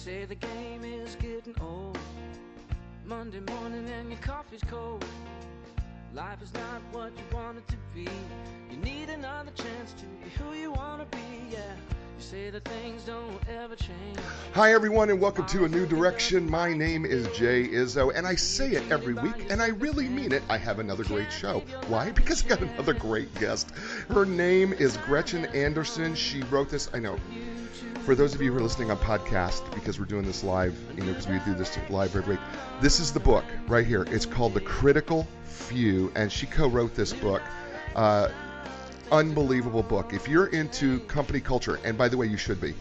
say the game is getting old. Monday morning and your coffee's cold. Life is not what you want it to be. You need another chance to be who you want to be, yeah. You say that things don't ever change. Hi everyone, and welcome to A New Direction. My name is Jay Izzo, and I say it every week, and I really mean it. I have another great show. Why? Because I got another great guest. Her name is Gretchen Anderson. She wrote this, I know, for those of you who are listening on podcast, because we're doing this live, because we do this live every week, this is the book right here. It's called The Critical Few, and she co-wrote this book. Unbelievable book. If you're into company culture, and by the way, you should be,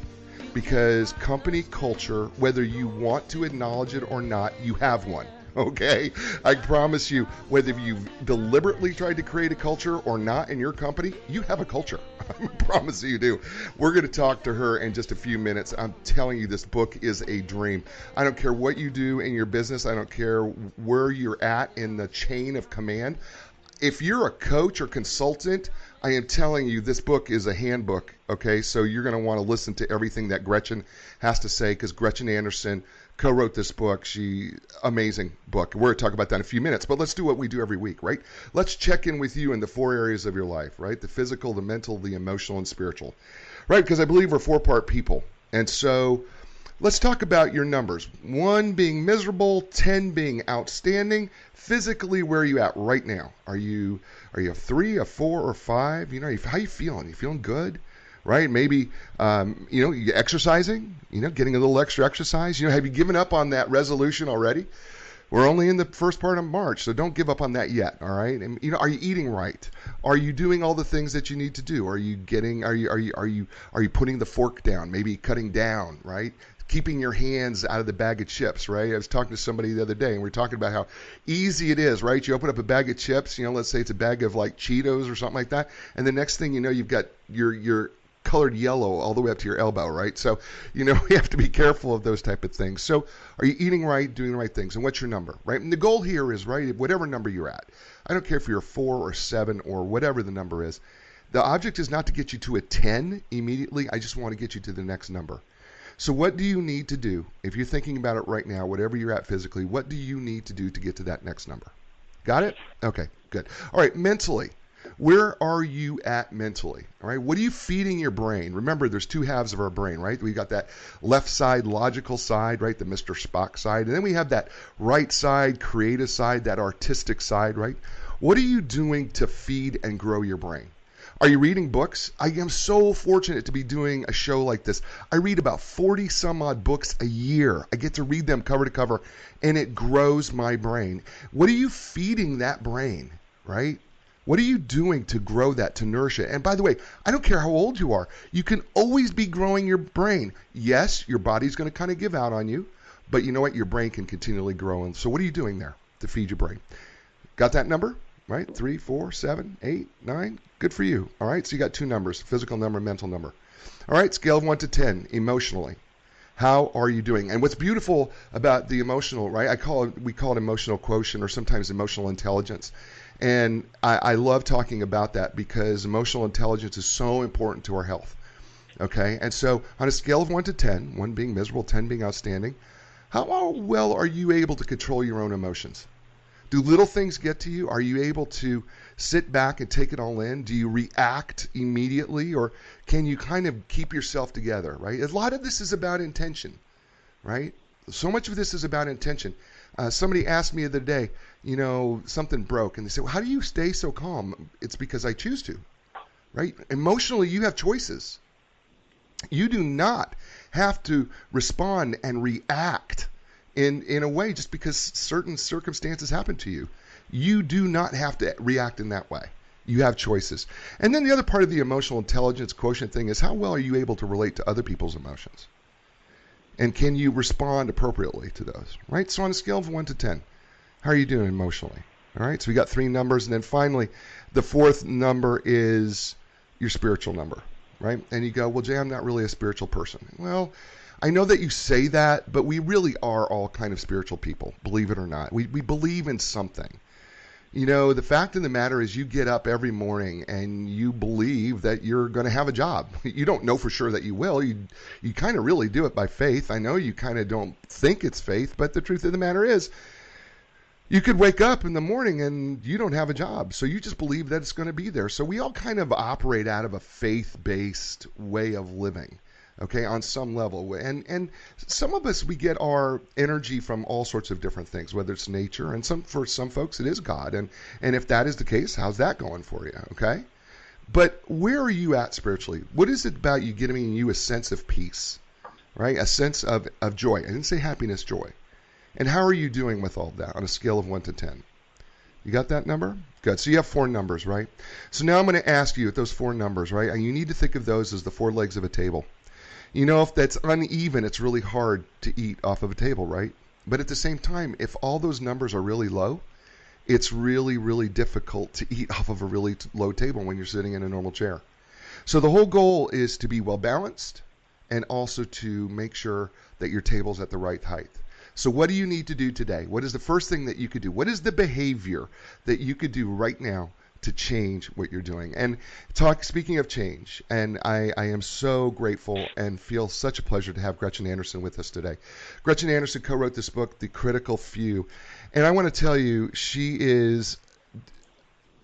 because company culture, whether you want to acknowledge it or not, you have one. Okay? I promise you, whether you've deliberately tried to create a culture or not in your company, you have a culture. I promise you do. We're going to talk to her in just a few minutes. I'm telling you, this book is a dream. I don't care what you do in your business. I don't care where you're at in the chain of command. If you're a coach or consultant, I am telling you, this book is a handbook, okay? So you're going to want to listen to everything that Gretchen has to say, because Gretchen Anderson co-wrote this book. Amazing book. We're going to talk about that in a few minutes, but let's do what we do every week, right? Let's check in with you in the four areas of your life, right? The physical, the mental, the emotional, and spiritual, right? Because I believe we're four-part people. And so let's talk about your numbers. 1 being miserable, 10 being outstanding. Physically, where are you at right now? Are you a 3, a 4, or 5? How you feeling? You feeling good? Right? Maybe, you exercising, getting a little extra exercise. Have you given up on that resolution already? We're only in the first part of March, so don't give up on that yet. All right. And are you eating right? Are you doing all the things that you need to do? Are you putting the fork down? Maybe cutting down, right? Keeping your hands out of the bag of chips, right? I was talking to somebody the other day, and we were talking about how easy it is, right? You open up a bag of chips, let's say it's a bag of like Cheetos or something like that, and the next thing you know, you've got your colored yellow all the way up to your elbow, right? So, we have to be careful of those type of things. So, are you eating right, doing the right things, and what's your number, right? And the goal here is, right, whatever number you're at. I don't care if you're 4 or 7 or whatever the number is. The object is not to get you to a 10 immediately. I just want to get you to the next number. So what do you need to do? If you're thinking about it right now, whatever you're at physically, what do you need to do to get to that next number? Got it? Okay, good. All right, mentally, where are you at mentally? All right, what are you feeding your brain? Remember, there's 2 halves of our brain, right? We got that left side, logical side, right? The Mr. Spock side. And then we have that right side, creative side, that artistic side, right? What are you doing to feed and grow your brain? Are you reading books? I am so fortunate to be doing a show like this. I read about 40 some odd books a year. I get to read them cover to cover, and it grows my brain. What are you feeding that brain, right? What are you doing to grow that, to nourish it? And by the way, I don't care how old you are. You can always be growing your brain. Yes, your body's going to kind of give out on you, but you know what? Your brain can continually grow. And so what are you doing there to feed your brain? Got that number? Right? 3, 4, 7, 8, 9. Good for you. All right. So you got 2 numbers, physical number, mental number. All right. Scale of 1 to 10, emotionally. How are you doing? And what's beautiful about the emotional, right? We call it emotional quotient, or sometimes emotional intelligence. And I love talking about that because emotional intelligence is so important to our health. Okay. And so on a scale of 1 to 10, 1 being miserable, 10 being outstanding, how well are you able to control your own emotions? Do little things get to you? Are you able to sit back and take it all in? Do you react immediately, or can you kind of keep yourself together, right? A lot of this is about intention, right? So much of this is about intention. Somebody asked me the other day, something broke, and they said, well, how do you stay so calm? It's because I choose to, right? Emotionally, you have choices. You do not have to respond and react in a way just because certain circumstances happen to you. You do not have to react in that way. You have choices. And then the other part of the emotional intelligence quotient thing is, how well are you able to relate to other people's emotions? And can you respond appropriately to those, right? So on a scale of 1 to 10, how are you doing emotionally? All right, so we got 3 numbers. And then finally, the 4th number is your spiritual number, right? And you go, well, Jay, I'm not really a spiritual person. Well, I know that you say that, but we really are all kind of spiritual people, believe it or not. We believe in something. The fact of the matter is you get up every morning and you believe that you're going to have a job. You don't know for sure that you will. You kind of really do it by faith. I know you kind of don't think it's faith, but the truth of the matter is you could wake up in the morning and you don't have a job. So you just believe that it's going to be there. So we all kind of operate out of a faith-based way of living. Okay, on some level. And some of us, we get our energy from all sorts of different things, whether it's nature, and for some folks it is God. And if that is the case, how's that going for you? Okay? But where are you at spiritually? What is it about you giving you a sense of peace, right? A sense of joy. I didn't say happiness, joy. And how are you doing with all that on a scale of 1 to 10? You got that number? Good. So you have 4 numbers, right? So now I'm going to ask you at those 4 numbers, right? And you need to think of those as the 4 legs of a table. If that's uneven, it's really hard to eat off of a table, right? But at the same time, if all those numbers are really low, it's really, really difficult to eat off of a really low table when you're sitting in a normal chair. So the whole goal is to be well balanced and also to make sure that your table's at the right height. So what do you need to do today? What is the first thing that you could do? What is the behavior that you could do right now to change what you're doing? And speaking of change, and I am so grateful and feel such a pleasure to have Gretchen Anderson with us today. Gretchen Anderson co-wrote this book, The Critical Few, and I want to tell you, she is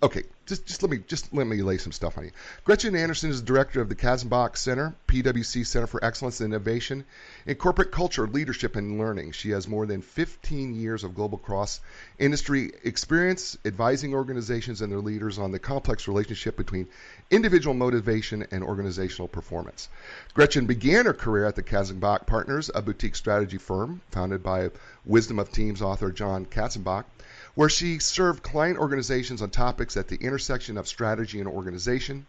okay. Just let me lay some stuff on you. Gretchen Anderson is the director of the Katzenbach Center, PwC Center for Excellence and Innovation in Corporate Culture, Leadership, and Learning. She has more than 15 years of global cross-industry experience advising organizations and their leaders on the complex relationship between individual motivation and organizational performance. Gretchen began her career at the Katzenbach Partners, a boutique strategy firm founded by Wisdom of Teams author John Katzenbach, where she served client organizations on topics at the intersection of strategy and organization.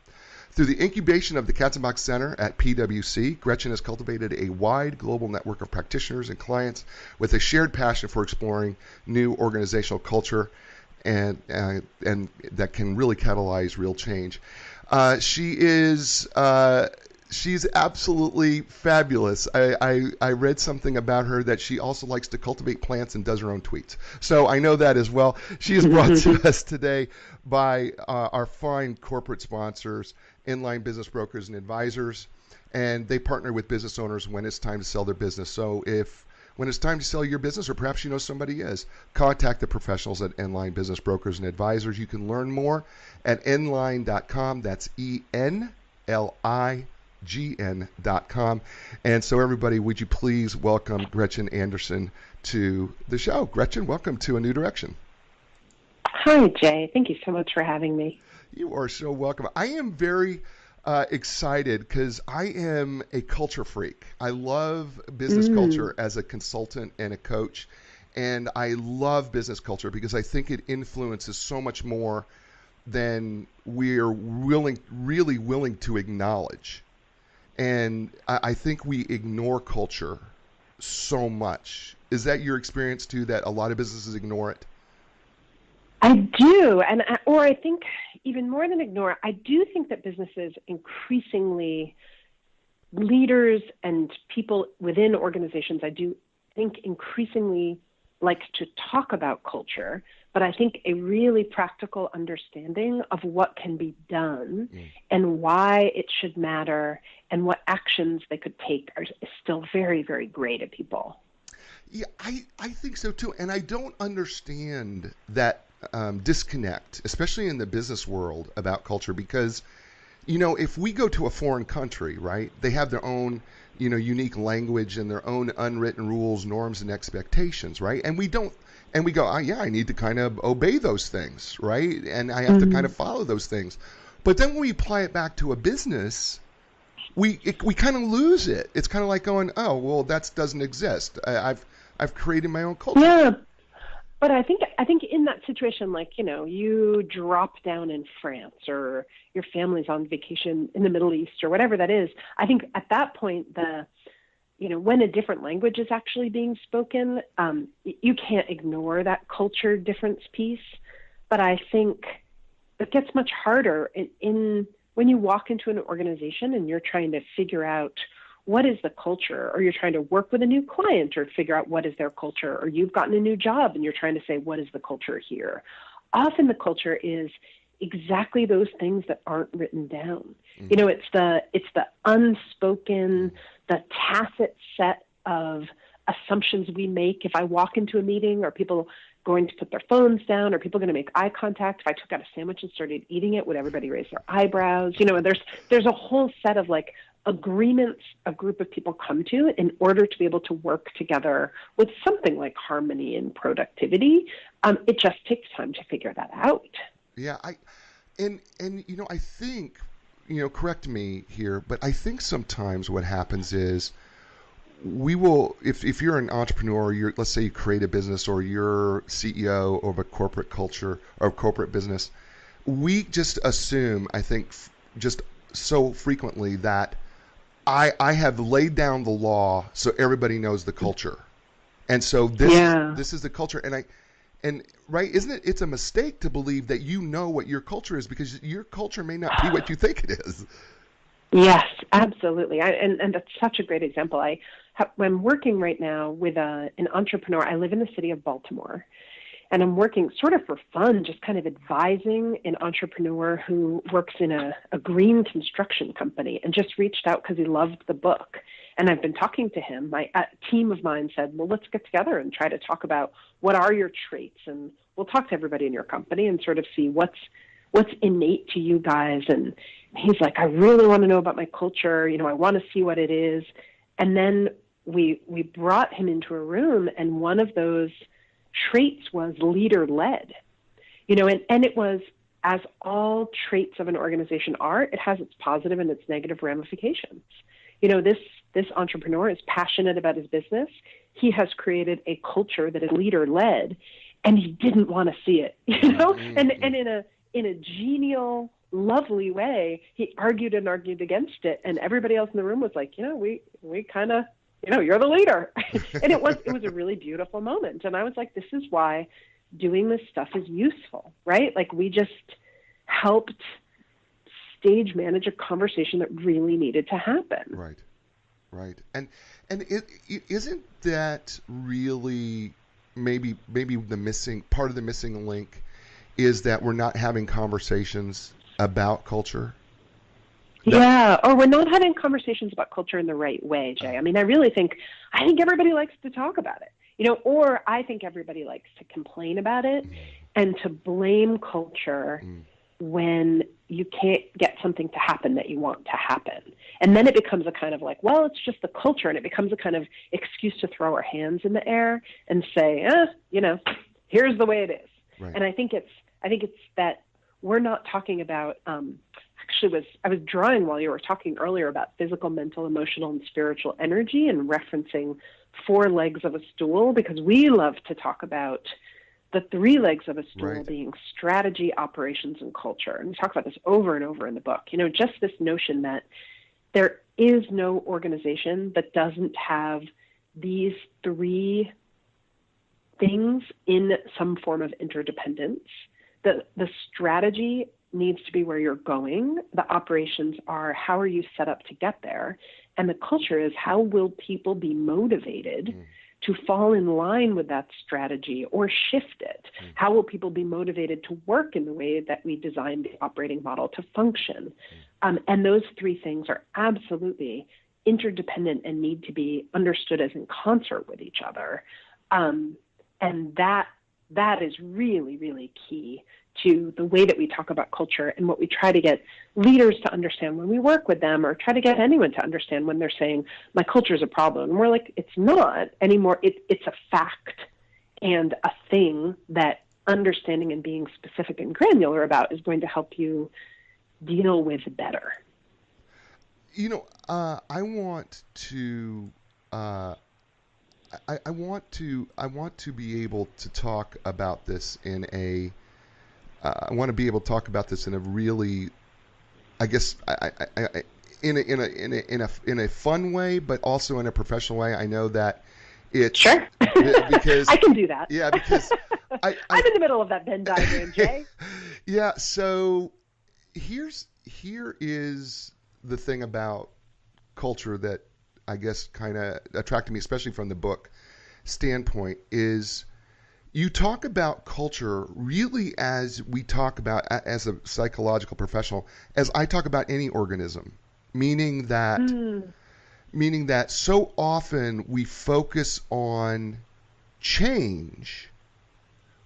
Through the incubation of the Katzenbach Center at PwC, Gretchen has cultivated a wide global network of practitioners and clients with a shared passion for exploring new organizational culture and that can really catalyze real change. She's absolutely fabulous. I read something about her that she also likes to cultivate plants and does her own tweets. So I know that as well. She is brought to us today by our fine corporate sponsors, Inline Business Brokers and Advisors, and they partner with business owners when it's time to sell their business. So when it's time to sell your business, or perhaps somebody is, contact the professionals at Inline Business Brokers and Advisors. You can learn more at inline.com. That's ENLIGN.com. And so everybody, would you please welcome Gretchen Anderson to the show. Gretchen, welcome to A New Direction. Hi, Jay. Thank you so much for having me. You are so welcome. I am very excited because I am a culture freak. I love business culture as a consultant and a coach, and I love business culture because I think it influences so much more than we're really willing to acknowledge. And I think we ignore culture so much. Is that your experience too, that a lot of businesses ignore it? I do, or I think even more than ignore, I do think that businesses increasingly, leaders and people within organizations, I do think increasingly like to talk about culture, but I think a really practical understanding of what can be done and why it should matter and what actions they could take is still very, very gray to people. Yeah, I think so too. And I don't understand that disconnect, especially in the business world, about culture, because, if we go to a foreign country, right, they have their own, unique language and their own unwritten rules, norms, and expectations, right? And we go, I need to kind of obey those things, right? And I have to kind of follow those things. But then when we apply it back to a business, we kind of lose it. It's kind of like going, oh, well, that doesn't exist. I've created my own culture. Yeah. But I think in that situation, like, you drop down in France or your family's on vacation in the Middle East or whatever that is, I think at that point, when a different language is actually being spoken, you can't ignore that culture difference piece. But I think it gets much harder when you walk into an organization and you're trying to figure out what is the culture, or you're trying to work with a new client or figure out what is their culture, or you've gotten a new job and you're trying to say, what is the culture here? often the culture is exactly those things that aren't written down. You know, it's the unspoken, the tacit set of assumptions we make. If I walk into a meeting, are people going to put their phones down? Are people going to make eye contact? If I took out a sandwich and started eating it, would everybody raise their eyebrows? You know, there's a whole set of like agreements a group of people come to in order to be able to work together with something like harmony and productivity. It just takes time to figure that out. Yeah, and you know, I think, you know, correct me here, but I think sometimes what happens is we will, if you're an entrepreneur, let's say you create a business or you're CEO of a corporate culture or corporate business, we just assume, I think, just so frequently that I have laid down the law so everybody knows the culture, and so this is the culture, and right, isn't it? It's a mistake to believe that you know what your culture is, because your culture may not be what you think it is. Yes, absolutely. And that's such a great example. I'm working right now with an entrepreneur. I live in the city of Baltimore, and I'm working sort of for fun, just kind of advising an entrepreneur who works in a green construction company, and just reached out because he loved the book. And I've been talking to him. A team of mine said, well, let's get together and try to talk about what are your traits, and we'll talk to everybody in your company and sort of see what's innate to you guys. And he's like, I really want to know about my culture. You know, I want to see what it is. And then we brought him into a room, and one of those traits was leader-led. You know, and it was, as all traits of an organization are, it has its positive and its negative ramifications. You know, this entrepreneur is passionate about his business. He has created a culture that is leader-led, and he didn't want to see it, you know? And in a genial, lovely way, he argued and argued against it, and everybody else in the room was like, you know, we kind of, you know, you're the leader. And it was a really beautiful moment. And I was like, this is why doing this stuff is useful, right? Like, we just helped stage manage a conversation that really needed to happen. Right. And it isn't that really maybe the missing part of the missing link is that we're not having conversations about culture? Yeah, or we're not having conversations about culture in the right way, Jay. I mean, I think everybody likes to talk about it, you know, or I think everybody likes to complain about it and to blame culture when you can't get something to happen that you want to happen. And then it becomes a kind of like, well, it's just the culture, and it becomes a kind of excuse to throw our hands in the air and say, you know, here's the way it is. Right. And I think it's that we're not talking about, I was drawing while you were talking earlier about physical, mental, emotional, and spiritual energy, and referencing 4 legs of a stool, because we love to talk about the 3 legs of a stool being strategy, operations, and culture. And we talk about this over and over in the book. You know, just this notion that there is no organization that doesn't have these 3 things in some form of interdependence. The strategy needs to be where you're going. The operations are, how are you set up to get there? And the culture is, how will people be motivated to fall in line with that strategy or shift it? How will people be motivated to work in the way that we designed the operating model to function? And those 3 things are absolutely interdependent and need to be understood as in concert with each other. And that is really, really key to the way that we talk about culture and what we try to get leaders to understand when we work with them, or try to get anyone to understand when they're saying, my culture is a problem. And we're like, it's not anymore. It's a fact and a thing that understanding and being specific and granular about is going to help you deal with better. You know, I want to be able to talk about this in a really, I guess, in a fun way, but also in a professional way. I know that it's sure because I can do that. Yeah, because I'm in the middle of that Venn diagram, Jay. Yeah. So here is the thing about culture that I guess kind of attracted me, especially from the book standpoint, is You talk about culture really as we talk about, as a psychological professional, as I talk about any organism, meaning that so often we focus on change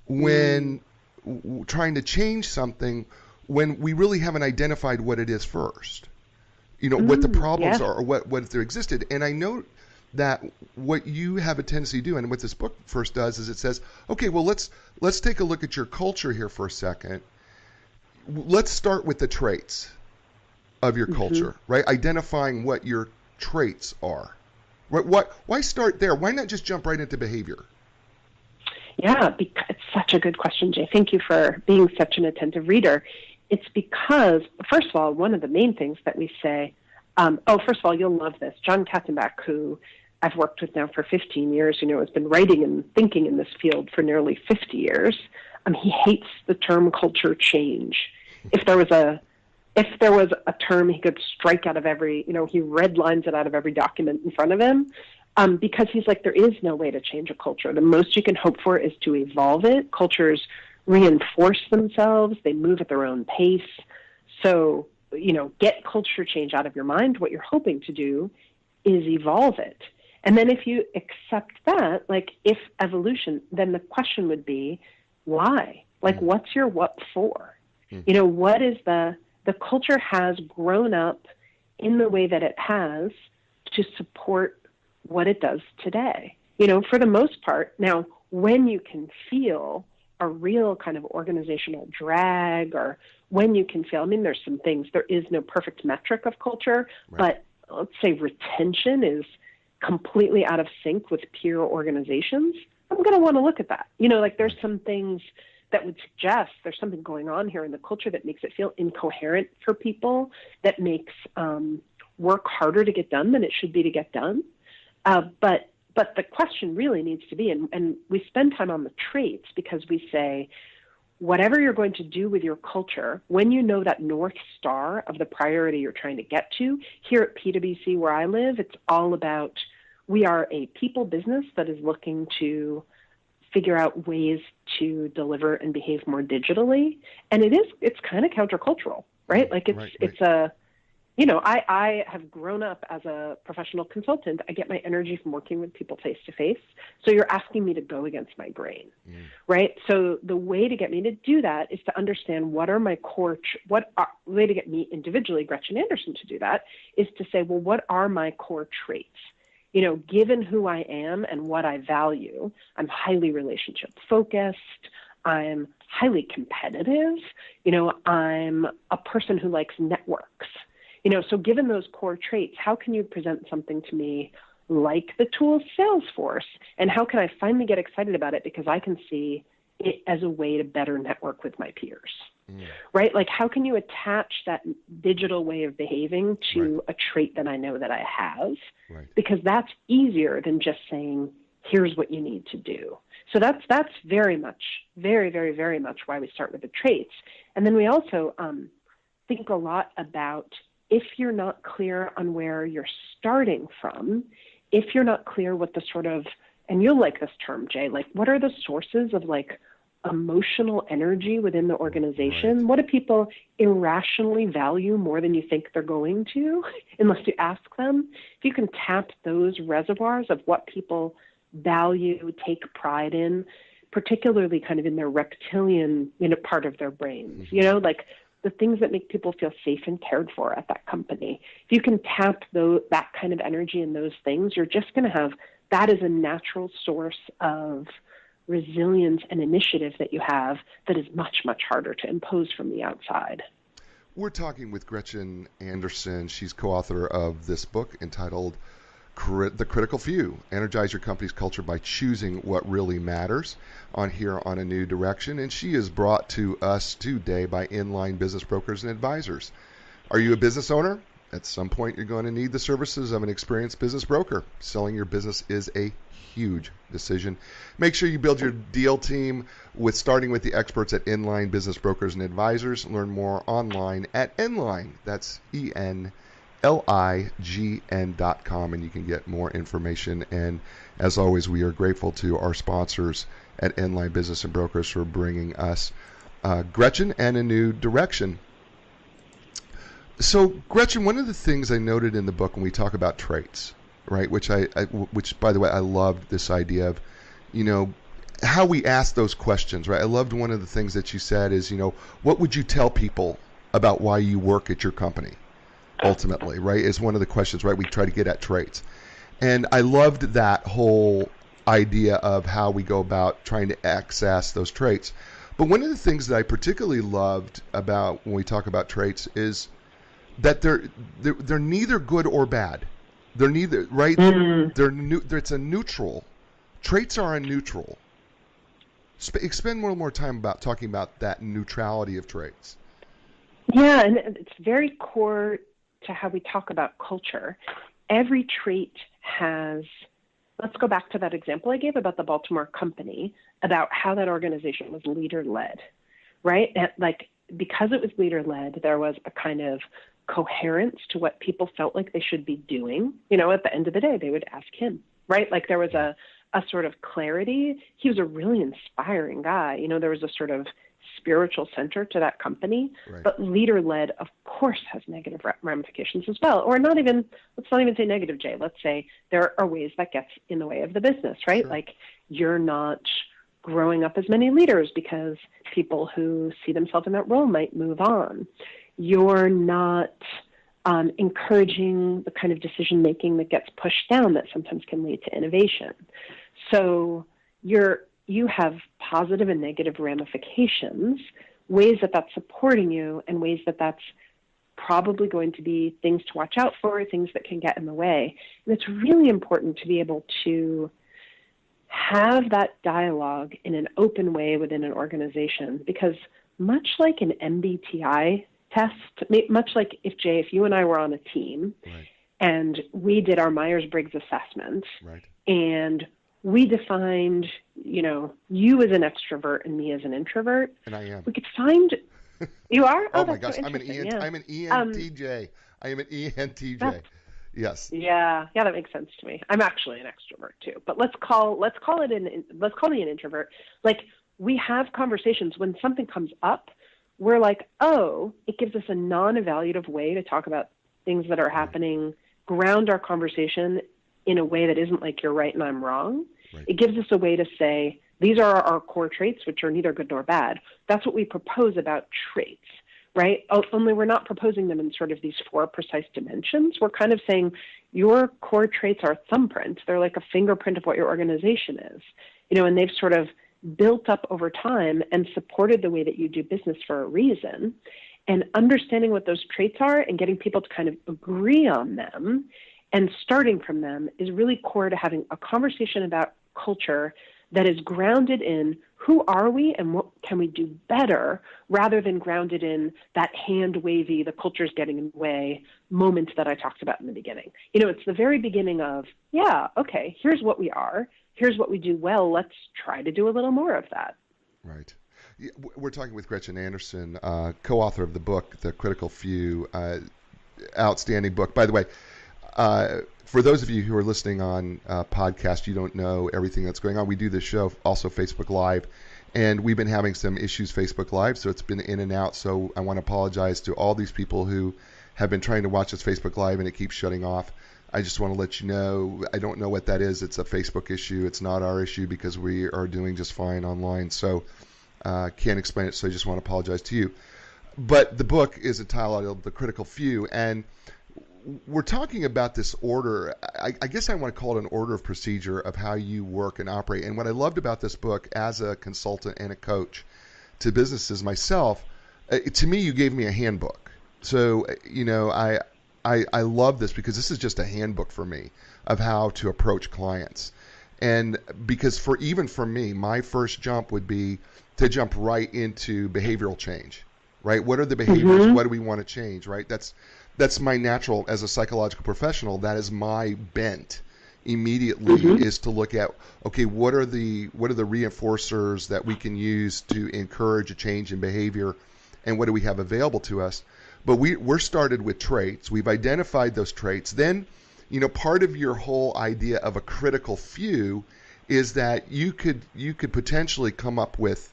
when trying to change something when we really haven't identified what it is first. What the problems are, or what if there existed. And I know that what you have a tendency to do, and what this book first does, is it says, okay, well, let's take a look at your culture here for a second. Let's start with the traits of your culture, right? Identifying what your traits are. Right? Why start there? Why not just jump right into behavior? Yeah, because it's such a good question, Jay. Thank you for being such an attentive reader. It's because, first of all, one of the main things that we say, first of all, you'll love this. John Katzenbach, who I've worked with now for 15 years, has been writing and thinking in this field for nearly 50 years. He hates the term culture change. If there was a term he could strike out of every, he redlines it out of every document in front of him, because he's like, there is no way to change a culture. The most you can hope for is to evolve it. Cultures reinforce themselves. They move at their own pace. So, get culture change out of your mind. What you're hoping to do is evolve it. And then if you accept that, like if evolution, then the question would be, why? Like, what's your what for? What is the culture has grown up in the way that it has to support what it does today, for the most part. Now, when you can feel a real kind of organizational drag, or when you can feel, there's some things, there is no perfect metric of culture, right. But let's say retention is completely out of sync with peer organizations. I'm going to want to look at that. There's some things that would suggest there's something going on here in the culture that makes it feel incoherent for people, that makes work harder to get done than it should be to get done. But the question really needs to be, and we spend time on the traits because we say, whatever you're going to do with your culture, when you know that North Star of the priority you're trying to get to, here at PwC where I live, it's all about, we are a people business that is looking to figure out ways to deliver and behave more digitally. And it's kind of countercultural, right? Like it's a, I have grown up as a professional consultant. I get my energy from working with people face to face. So you're asking me to go against my grain, right? So the way to get me to do that is to understand what are my core, way to get me individually, Gretchen Anderson, to do that is to say, well, what are my core traits? Given who I am and what I value, I'm highly relationship focused. I'm highly competitive. I'm a person who likes networks. So given those core traits, how can you present something to me like the tool Salesforce? And how can I finally get excited about it because I can see it as a way to better network with my peers, right? Like, how can you attach that digital way of behaving to a trait that I know that I have? Right. Because that's easier than just saying, here's what you need to do. So that's very much, very, very, very much why we start with the traits. And then we also think a lot about, if you're not clear on where you're starting from, if you're not clear what the sort of, and you'll like this term, Jay, like what are the sources of like emotional energy within the organization? Right. What do people irrationally value more than you think they're going to, unless you ask them? If you can tap those reservoirs of what people value, take pride in, particularly kind of in their reptilian part of their brains, like the things that make people feel safe and cared for at that company. If you can tap that kind of energy in those things, you're just going to have, that is a natural source of resilience and initiative that you have that is much, much harder to impose from the outside. We're talking with Gretchen Anderson. She's co-author of this book entitled The Critical Few, Energize Your Company's Culture by Choosing What Really Matters, on here on A New Direction. And she is brought to us today by Inline Business Brokers and Advisors. Are you a business owner? At some point, you're going to need the services of an experienced business broker. Selling your business is a huge decision. Make sure you build your deal team starting with the experts at Inline Business Brokers and Advisors. Learn more online at Enline. That's ENLINE. lign.com, and you can get more information. And as always, we are grateful to our sponsors at Inline Business and Brokers for bringing us Gretchen and a new direction. So, Gretchen, one of the things I noted in the book when we talk about traits, right, which by the way, I loved this idea of, how we ask those questions, right? I loved one of the things that you said is, what would you tell people about why you work at your company? Ultimately, right, is one of the questions, right? We try to get at traits. And I loved that whole idea of how we go about trying to access those traits. But one of the things that I particularly loved about when we talk about traits is that they're neither good or bad. They're neither, right? It's a neutral. Traits are a neutral. Spend more time about talking about that neutrality of traits. Yeah, and it's very core to how we talk about culture. Every trait has, let's go back to that example I gave about the Baltimore company, about how that organization was leader-led, right? And because it was leader-led, there was a kind of coherence to what people felt like they should be doing. At the end of the day, they would ask him, right? Like there was a sort of clarity. He was a really inspiring guy. There was a sort of spiritual center to that company, right. But leader-led, of course, has negative ramifications as well. Or let's not even say negative, Jay. Let's say there are ways that gets in the way of the business, right? Sure. Like you're not growing up as many leaders because people who see themselves in that role might move on. You're not encouraging the kind of decision-making that gets pushed down that sometimes can lead to innovation. So you have positive and negative ramifications, ways that that's supporting you and ways that that's probably going to be things to watch out for, things that can get in the way. And it's really important to be able to have that dialogue in an open way within an organization, because much like an MBTI test, much like if you and I were on a team, right, and we did our Myers-Briggs assessment, right, and we defined, you as an extrovert and me as an introvert. And I am. We could find. You are? Oh my gosh, I'm an ENTJ. I am an ENTJ. Yes. Yeah, that makes sense to me. I'm actually an extrovert too, but let's call me an introvert. Like, we have conversations when something comes up. We're like, oh, it gives us a non-evaluative way to talk about things that are happening, ground our conversation in a way that isn't like you're right and I'm wrong. Right. It gives us a way to say, these are our core traits, which are neither good nor bad. That's what we propose about traits, right? Only we're not proposing them in sort of these 4 precise dimensions. We're kind of saying your core traits are thumbprints. They're like a fingerprint of what your organization is, and they've sort of built up over time and supported the way that you do business for a reason. And understanding what those traits are and getting people to kind of agree on them and starting from them is really core to having a conversation about culture that is grounded in who are we and what can we do better, rather than grounded in that hand-wavy, the culture's getting in the way moment that I talked about in the beginning. It's the very beginning of, yeah, okay, here's what we are, here's what we do well, let's try to do a little more of that. Right. We're talking with Gretchen Anderson, co-author of the book, The Critical Few, outstanding book. By the way, for those of you who are listening on podcast, you don't know everything that's going on. We do this show also Facebook Live, and we've been having some issues Facebook Live, so it's been in and out. So I want to apologize to all these people who have been trying to watch this Facebook Live and it keeps shutting off. I just want to let you know, I don't know what that is. It's a Facebook issue. It's not our issue because we are doing just fine online. So can't explain it, so I just want to apologize to you. But the book is entitled The Critical Few, and we're talking about this order. I guess I want to call it an order of procedure of how you work and operate. And what I loved about this book as a consultant and a coach to businesses myself, to me, you gave me a handbook. So, I love this because this is just a handbook for me of how to approach clients. And because for me, my first jump would be to jump right into behavioral change, right? What are the behaviors? Mm-hmm. What do we want to change, right? That's my natural, as a psychological professional, that is my bent immediately, mm-hmm. is to look at, okay, what are the reinforcers that we can use to encourage a change in behavior, and what do we have available to us? But we're started with traits. We've identified those traits. Then, part of your whole idea of a critical few is that you could potentially come up with,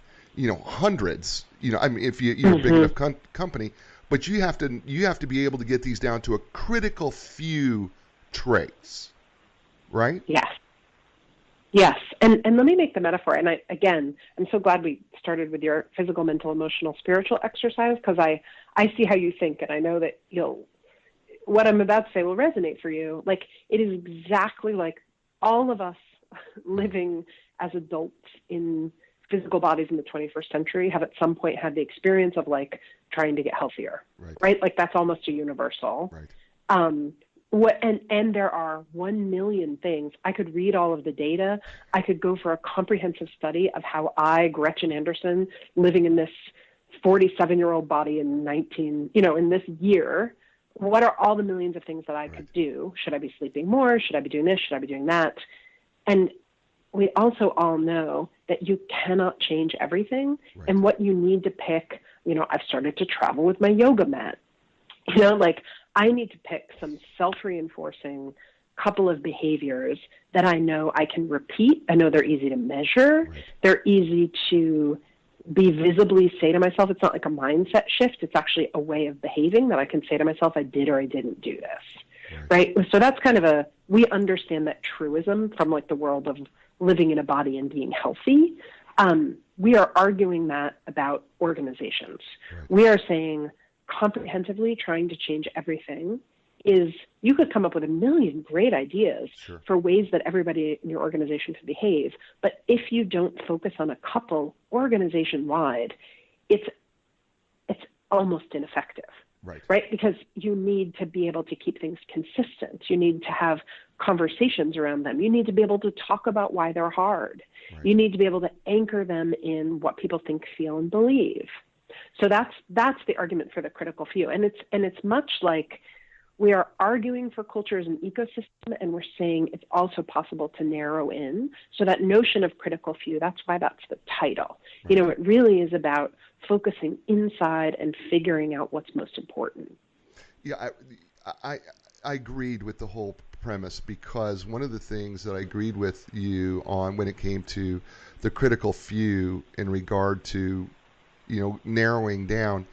hundreds. I mean, if you're a big enough company, but you have to be able to get these down to a critical few traits, right? Yes. Yes, and let me make the metaphor. And I'm so glad we started with your physical, mental, emotional, spiritual exercise, because I see how you think, and I know that what I'm about to say will resonate for you. Like, it is exactly like all of us living as adults in physical bodies in the 21st century have at some point had the experience of like trying to get healthier, right? Like, that's almost a universal. Right. And there are 1 million things. I could read all of the data. I could go for a comprehensive study of how Gretchen Anderson, living in this 47-year-old body in this year, what are all the millions of things that I could do? Should I be sleeping more? Should I be doing this? Should I be doing that? And we also all know that you cannot change everything. Right. And what you need to pick, I've started to travel with my yoga mat. I need to pick some self-reinforcing couple of behaviors that I know I can repeat. I know they're easy to measure. Right. They're easy to be visibly say to myself. It's not like a mindset shift. It's actually a way of behaving that I can say to myself, I did or I didn't do this. Right? So that's kind of we understand that truism from like the world of living in a body and being healthy. We are arguing that about organizations. Right. We are saying, comprehensively trying to change everything is, you could come up with 1 million great ideas for ways that everybody in your organization can behave. But if you don't focus on a couple organization-wide, it's almost ineffective, right? Because you need to be able to keep things consistent. You need to have conversations around them. You need to be able to talk about why they're hard. Right. You need to be able to anchor them in what people think, feel, and believe. So that's the argument for the critical few. And it's much like we are arguing for culture as an ecosystem, and we're saying it's also possible to narrow in. So that notion of critical few, that's why that's the title. Right. It really is about focusing inside and figuring out what's most important. Yeah, I agreed with the whole premise, because one of the things that I agreed with you on when it came to the critical few in regard to narrowing down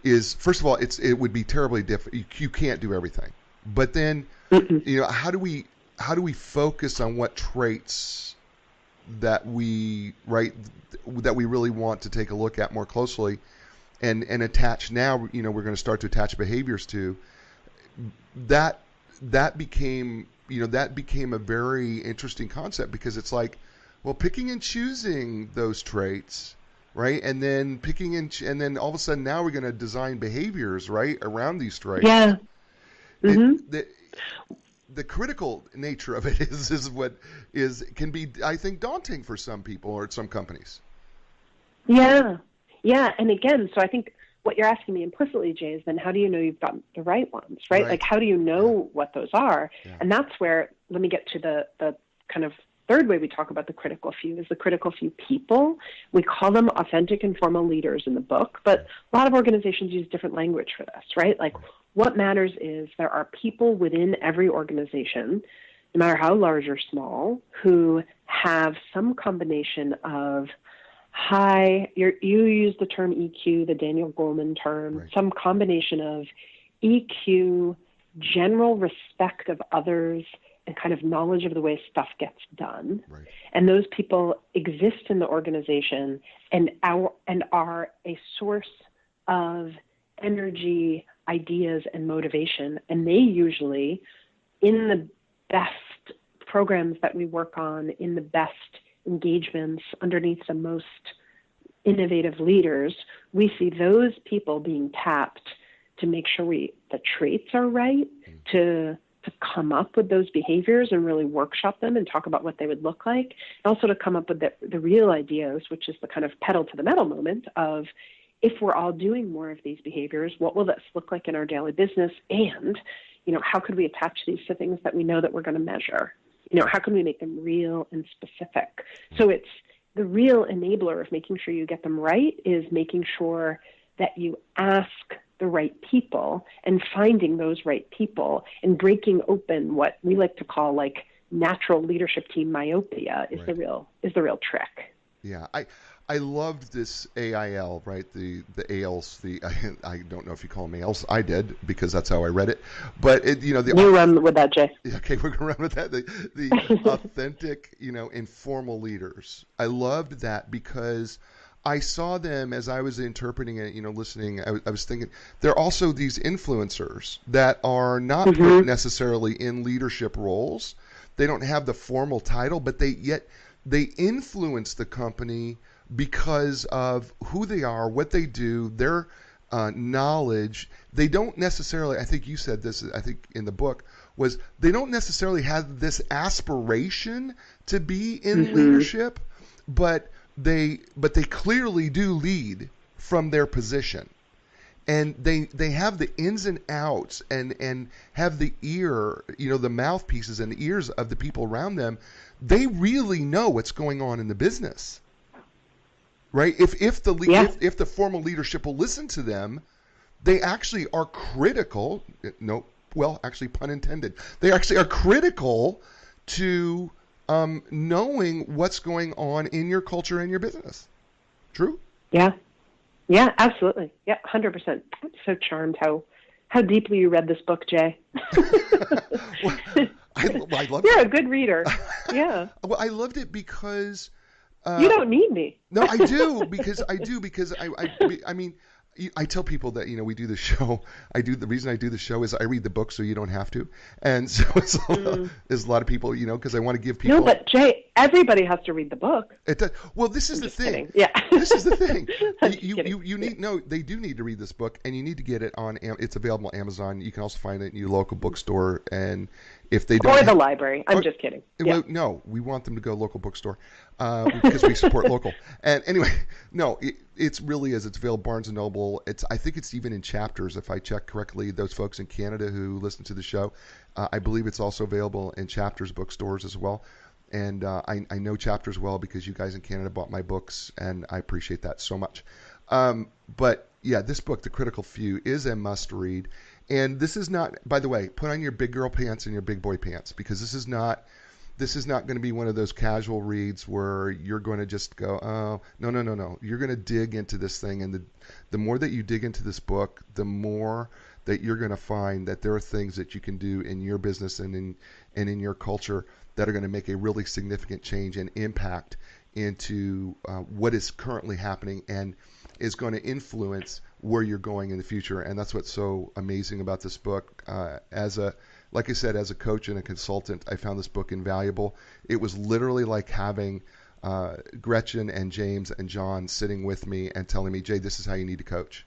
is, first of all, it would be terribly difficult. You can't do everything. But then, how do we focus on what traits that we really want to take a look at more closely and attach now, we're going to start to attach behaviors to that became a very interesting concept, because it's like, well, picking and choosing those traits, right? And then and then all of a sudden now we're going to design behaviors, right, around these traits. Yeah. Mm-hmm. The critical nature of it is what can be, I think, daunting for some people or some companies. Yeah. Yeah. And again, so I think what you're asking me implicitly, Jay, is then how do you know you've got the right ones, right? Like, how do you know what those are? Yeah. And that's where, let me get to the kind of third way we talk about the critical few, is the critical few people. We call them authentic informal leaders in the book, but a lot of organizations use different language for this, right? Like, what matters is there are people within every organization, no matter how large or small, who have some combination of you use the term EQ, the Daniel Goleman term, some combination of EQ, general respect of others, and kind of knowledge of the way stuff gets done. Right. And those people exist in the organization and are a source of energy, ideas, and motivation. And they usually, in the best programs that we work on, in the best engagements, underneath the most innovative leaders, we see those people being tapped to make sure the traits are right, to come up with those behaviors and really workshop them and talk about what they would look like, and also to come up with the real ideas, which is the kind of pedal to the metal moment of, if we're all doing more of these behaviors, what will this look like in our daily business? And, how could we attach these to things that we know that we're going to measure? How can we make them real and specific? So it's the real enabler of making sure you get them right is making sure that you ask the right people and finding those right people and breaking open what we like to call like natural leadership team myopia is the real trick. Yeah, I loved this AIL, right? The ALs, I don't know if you call them ALs. I did because that's how I read it. But you run with that, Jay. Okay, we're gonna run with that. The authentic, informal leaders. I loved that because I saw them as I was interpreting it, listening. I was thinking they're also these influencers that are not put necessarily in leadership roles. They don't have the formal title, but they influence the company because of who they are, what they do, their knowledge. They don't necessarily, I think you said this, I think in the book, was they don't necessarily have this aspiration to be in leadership, but they clearly do lead from their position. And they have the ins and outs and have the ear, the mouthpieces and the ears of the people around them. They really know what's going on in the business. Right? If the formal leadership will listen to them, they actually are critical. No, well, actually, pun intended. They actually are critical to knowing what's going on in your culture and your business. True? Yeah, absolutely. Yeah, 100%. I'm so charmed how deeply you read this book, Jay. I loved You're it. a good reader. Yeah. Well, I loved it because. You don't need me. No, I do because I mean, I tell people that we do the show. The reason I do the show is I read the book so you don't have to, and so there's a lot of people because I want to give people. No, but Jay, everybody has to read the book. It does. Well, this is the thing. Kidding. Yeah. This is the thing. You need they do need to read this book, and you need to get it on. It's available on Amazon. You can also find it in your local bookstore, and if they don't. Or the library. I'm just kidding. Well, no, we want them to go local bookstore because we support local. And anyway, no, it's really is. It's available Barnes and Noble. I think it's even in Chapters, if I check correctly. Those folks in Canada who listen to the show, I believe it's also available in Chapters bookstores as well. And I know Chapters well because you guys in Canada bought my books, and I appreciate that so much. But yeah, this book, The Critical Few, is a must-read. And this is not, by the way, put on your big girl pants and your big boy pants, because this is not going to be one of those casual reads where you're going to just go, oh, no. You're going to dig into this thing, and the more that you dig into this book, the more that you're going to find that there are things that you can do in your business and in your culture that are going to make a really significant change and impact into what is currently happening and is going to influence where you're going in the future. And that's what's so amazing about this book. Like I said, as a coach and a consultant, I found this book invaluable. It was literally like having Gretchen and James and John sitting with me and telling me, Jay, this is how you need to coach.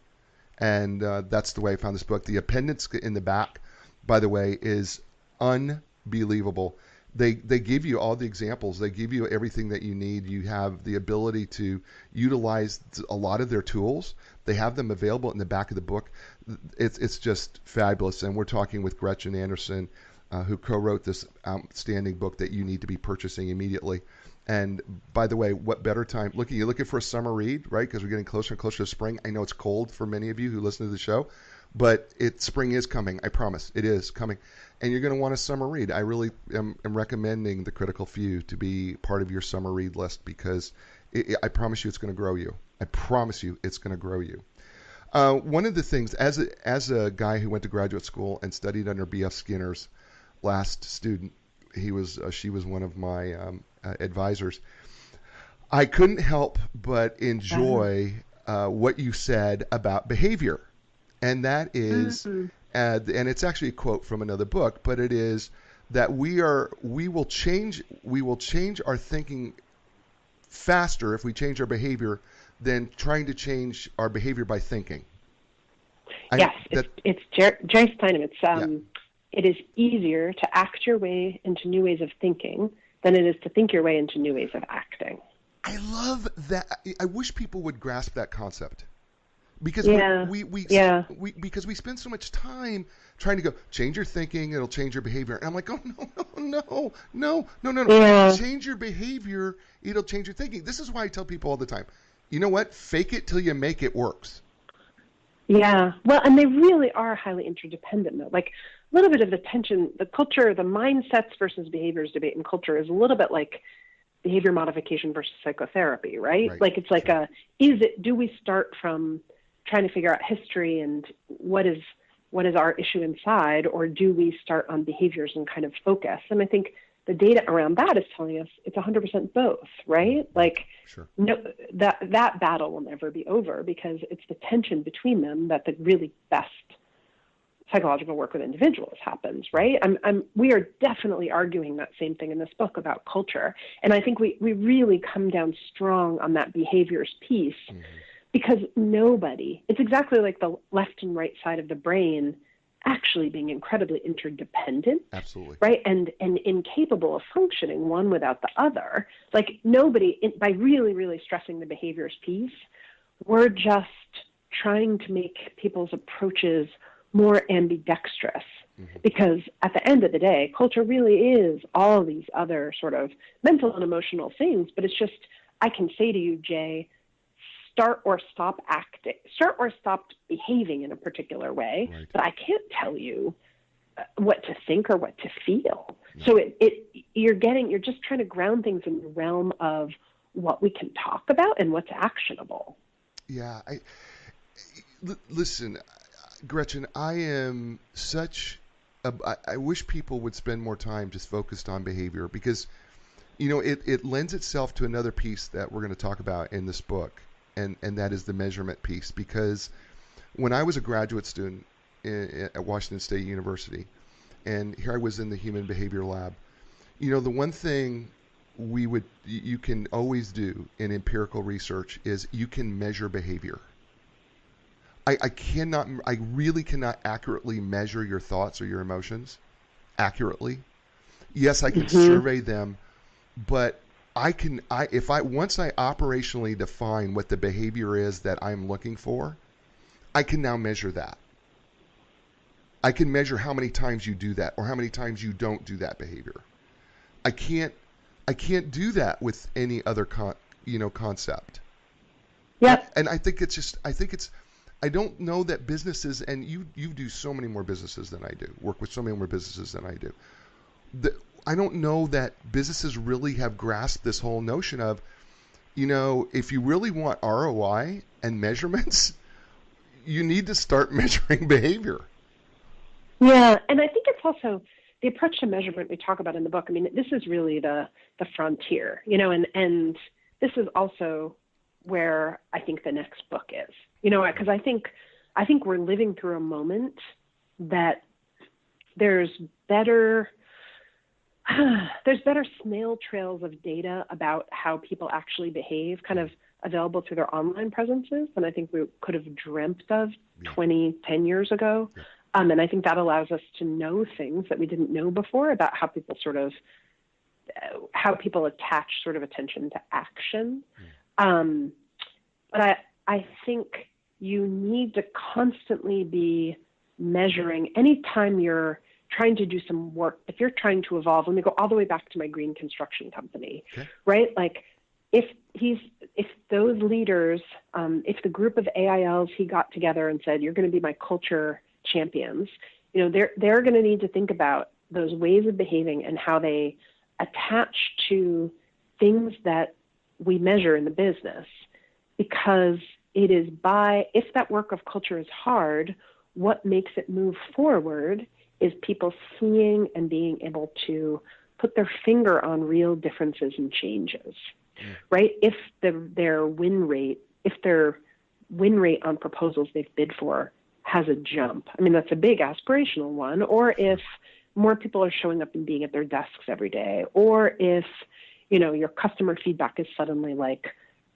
And that's the way I found this book. The appendix in the back, by the way, is unbelievable. They give you all the examples. They give you everything that you need. You have the ability to utilize a lot of their tools. They have them available in the back of the book. It's just fabulous. And we're talking with Gretchen Anderson, who co-wrote this outstanding book that you need to be purchasing immediately. And by the way, what better time? You're looking for a summer read, right? Because we're getting closer and closer to spring. I know it's cold for many of you who listen to the show, but spring is coming. I promise. It is coming. And you're going to want a summer read. I really am recommending The Critical Few to be part of your summer read list because I promise you it's going to grow you. I promise you it's going to grow you. One of the things, as a guy who went to graduate school and studied under B.F. Skinner's last student, she was one of my advisors. I couldn't help but enjoy what you said about behavior, and that is, and it's actually a quote from another book, but it is that we will change our thinking faster if we change our behavior than trying to change our behavior by thinking. Yes, it's Jerry Steinem. It is easier to act your way into new ways of thinking than it is to think your way into new ways of acting. I love that. I wish people would grasp that concept. Because because we spend so much time trying to go change your thinking, it'll change your behavior. And I'm like, oh no. Yeah. Change your behavior, it'll change your thinking. This is why I tell people all the time, you know what? Fake it till you make it works. Yeah. Well, and they really are highly interdependent, though. Like a little bit of the tension, the culture, the mindsets versus behaviors debate in culture is a little bit like behavior modification versus psychotherapy, right? Like it's like do we start from trying to figure out history and what is our issue inside, or do we start on behaviors and kind of focus? And I think the data around that is telling us it's 100% both, right? Like, no, that battle will never be over, because it's the tension between them that the really best psychological work with individuals happens, right? We are definitely arguing that same thing in this book about culture. And I think we really come down strong on that behaviors piece, because it's exactly like the left and right side of the brain actually being incredibly interdependent. Absolutely. Right? And incapable of functioning one without the other. Like by really, really stressing the behaviors piece, we're just trying to make people's approaches more ambidextrous. Because at the end of the day, culture really is all of these other sort of mental and emotional things, but it's just, I can say to you, Jay, start or stop behaving in a particular way, but I can't tell you what to think or what to feel. So you're just trying to ground things in the realm of what we can talk about and what's actionable. Yeah. Listen, Gretchen, I am I wish people would spend more time just focused on behavior, because, it lends itself to another piece that we're going to talk about in this book. And that is the measurement piece, because when I was a graduate student at Washington State University, and here I was in the human behavior lab, the one thing you can always do in empirical research is you can measure behavior. I really cannot accurately measure your thoughts or your emotions accurately. Yes, I can survey them, but once I operationally define what the behavior is that I'm looking for, I can now measure that. I can measure how many times you do that or how many times you don't do that behavior. I can't do that with any other concept. Yeah. And I don't know that businesses, and you do so many more businesses than I do, work with so many more businesses than I do. I don't know that businesses really have grasped this whole notion of, if you really want ROI and measurements, you need to start measuring behavior. Yeah, and I think it's also the approach to measurement we talk about in the book. I mean, this is really the frontier, and this is also where I think the next book is, because I think we're living through a moment that there's better snail trails of data about how people actually behave kind of available through their online presences than I think we could have dreamt of 10 years ago. And I think that allows us to know things that we didn't know before about how people attach sort of attention to action. But I think you need to constantly be measuring anytime you're trying to do some work. If you're trying to evolve, let me go all the way back to my green construction company, right? Like if those leaders, if the group of AILs he got together and said, you're going to be my culture champions, they're going to need to think about those ways of behaving and how they attach to things that we measure in the business, because it is if that work of culture is hard, what makes it move forward is people seeing and being able to put their finger on real differences and changes, right? If their win rate on proposals they've bid for has a jump, I mean, that's a big aspirational one, or if more people are showing up and being at their desks every day, or if, your customer feedback is suddenly like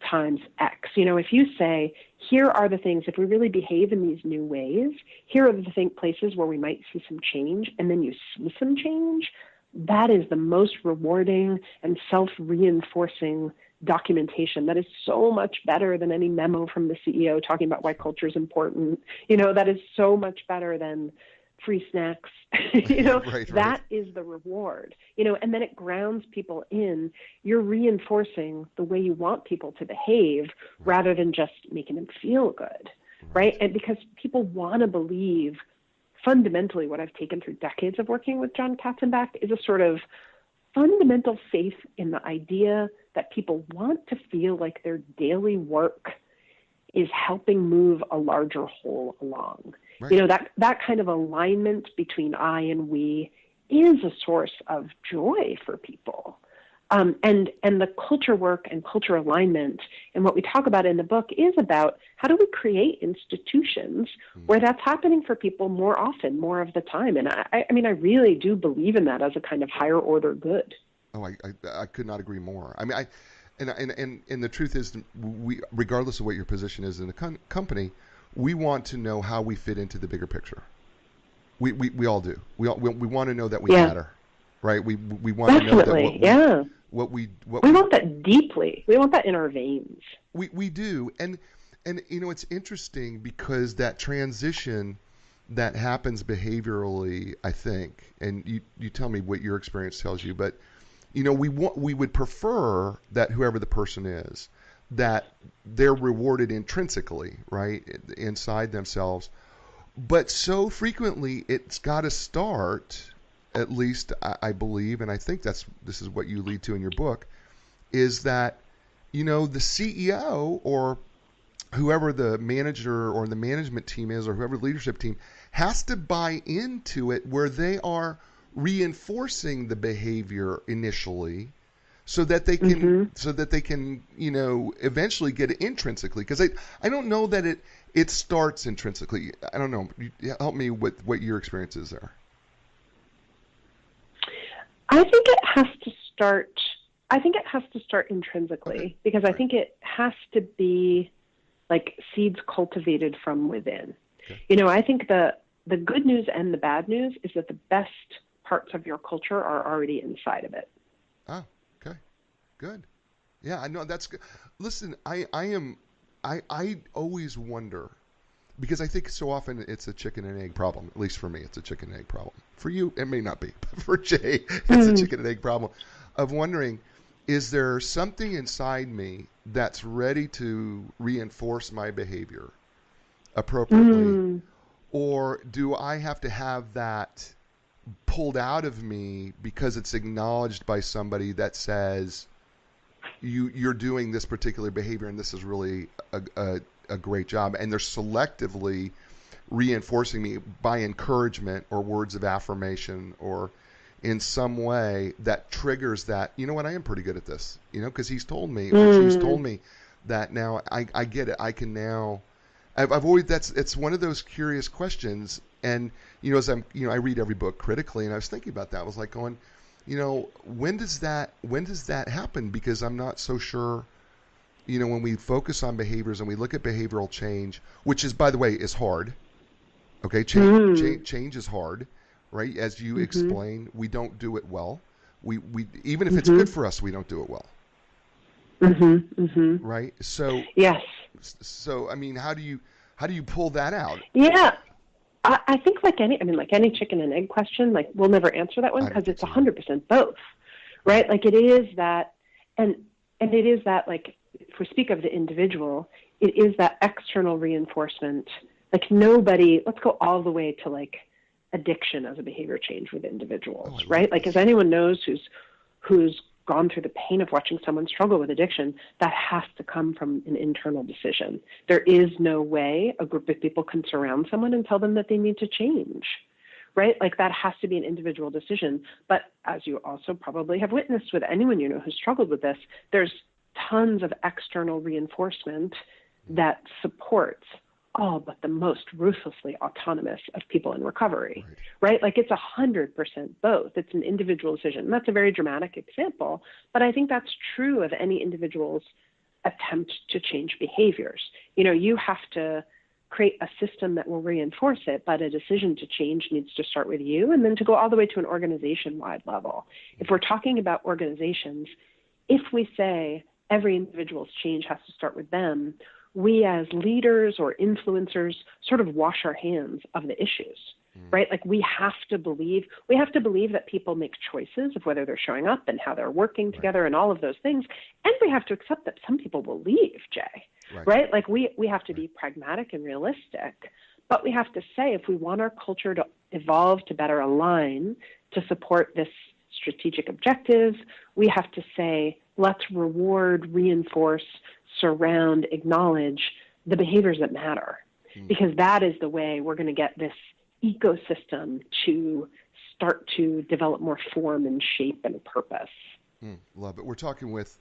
times X. If you say, here are the things, if we really behave in these new ways, here are the places where we might see some change, and then you see some change, that is the most rewarding and self-reinforcing documentation. That is so much better than any memo from the CEO talking about why culture is important. That is so much better than free snacks. That is the reward, and then it grounds people in. You're reinforcing the way you want people to behave rather than just making them feel good. right? And because people want to believe, fundamentally, what I've taken through decades of working with John Katzenbach is a sort of fundamental faith in the idea that people want to feel like their daily work is helping move a larger whole along. Right. You know, that kind of alignment between I and we is a source of joy for people. And the culture work and culture alignment and what we talk about in the book is about how do we create institutions where that's happening for people more often, more of the time. And I mean, I really do believe in that as a kind of higher order good. Oh, I could not agree more. I mean, and the truth is, we, regardless of what your position is in the company, we want to know how we fit into the bigger picture. We all do. We want to know that we matter, right? We want to know that what we want that deeply. We want that in our veins. We do, and you know, it's interesting because that transition that happens behaviorally, I think, and you tell me what your experience tells you, but you know, we would prefer that whoever the person is, that they're rewarded intrinsically, right, inside themselves. But so frequently, it's got to start, at least I believe, and I think this is what you lead to in your book, is that, you know, the CEO or whoever the manager or the management team is or whoever the leadership team has to buy into it where they are reinforcing the behavior initially so that they can you know, eventually get it intrinsically, because I don't know that it starts intrinsically. I don't know. Help me with what your experience is there. I think it has to start intrinsically, because I think it has to be like seeds cultivated from within. Okay. You know, I think the good news and the bad news is that the best parts of your culture are already inside of it. Oh, okay. Good. Yeah, I know that's good. Listen, I always wonder, because I think so often it's a chicken and egg problem. At least for me, it's a chicken and egg problem. For you, it may not be. But for Jay, it's a chicken and egg problem of wondering, is there something inside me that's ready to reinforce my behavior appropriately? Or do I have to have that pulled out of me because it's acknowledged by somebody that says you're doing this particular behavior and this is really a great job, and they're selectively reinforcing me by encouragement or words of affirmation or in some way that triggers that, you know what, I am pretty good at this, you know, because he's told me or she's told me that now I get it. I can now, I've always, it's one of those curious questions. And, you know, as I'm, you know, I read every book critically, and I was thinking about that. I was like going, you know, when does that happen? Because I'm not so sure, you know, when we focus on behaviors and we look at behavioral change, which is, by the way, is hard. Okay. Change is hard, right? As you explain, we don't do it well. We even if it's good for us, we don't do it well. Right. So, yes. So, I mean, how do you pull that out? Yeah. I think like any chicken and egg question, like we'll never answer that one because it's 100% both, right? Like it is that, and it is that, like, if we speak of the individual, it is that external reinforcement. Like nobody, let's go all the way to like addiction as a behavior change with individuals, right? Like as anyone knows who's gone through the pain of watching someone struggle with addiction, that has to come from an internal decision. There is no way a group of people can surround someone and tell them that they need to change, right? Like that has to be an individual decision. But as you also probably have witnessed with anyone you know who's struggled with this, there's tons of external reinforcement that supports all but the most ruthlessly autonomous of people in recovery, right? Like it's 100% both. It's an individual decision. And that's a very dramatic example, but I think that's true of any individual's attempt to change behaviors. You know, you have to create a system that will reinforce it, but a decision to change needs to start with you and then to go all the way to an organization-wide level. If we're talking about organizations, if we say every individual's change has to start with them, we as leaders or influencers sort of wash our hands of the issues, right? Like we have to believe that people make choices of whether they're showing up and how they're working together and all of those things. And we have to accept that some people will leave, Jay, right? Like we have to be pragmatic and realistic, but we have to say, if we want our culture to evolve, to better align, to support this strategic objective, we have to say, let's reward, reinforce, surround, acknowledge the behaviors that matter, because that is the way we're going to get this ecosystem to start to develop more form and shape and purpose. Love it. We're talking with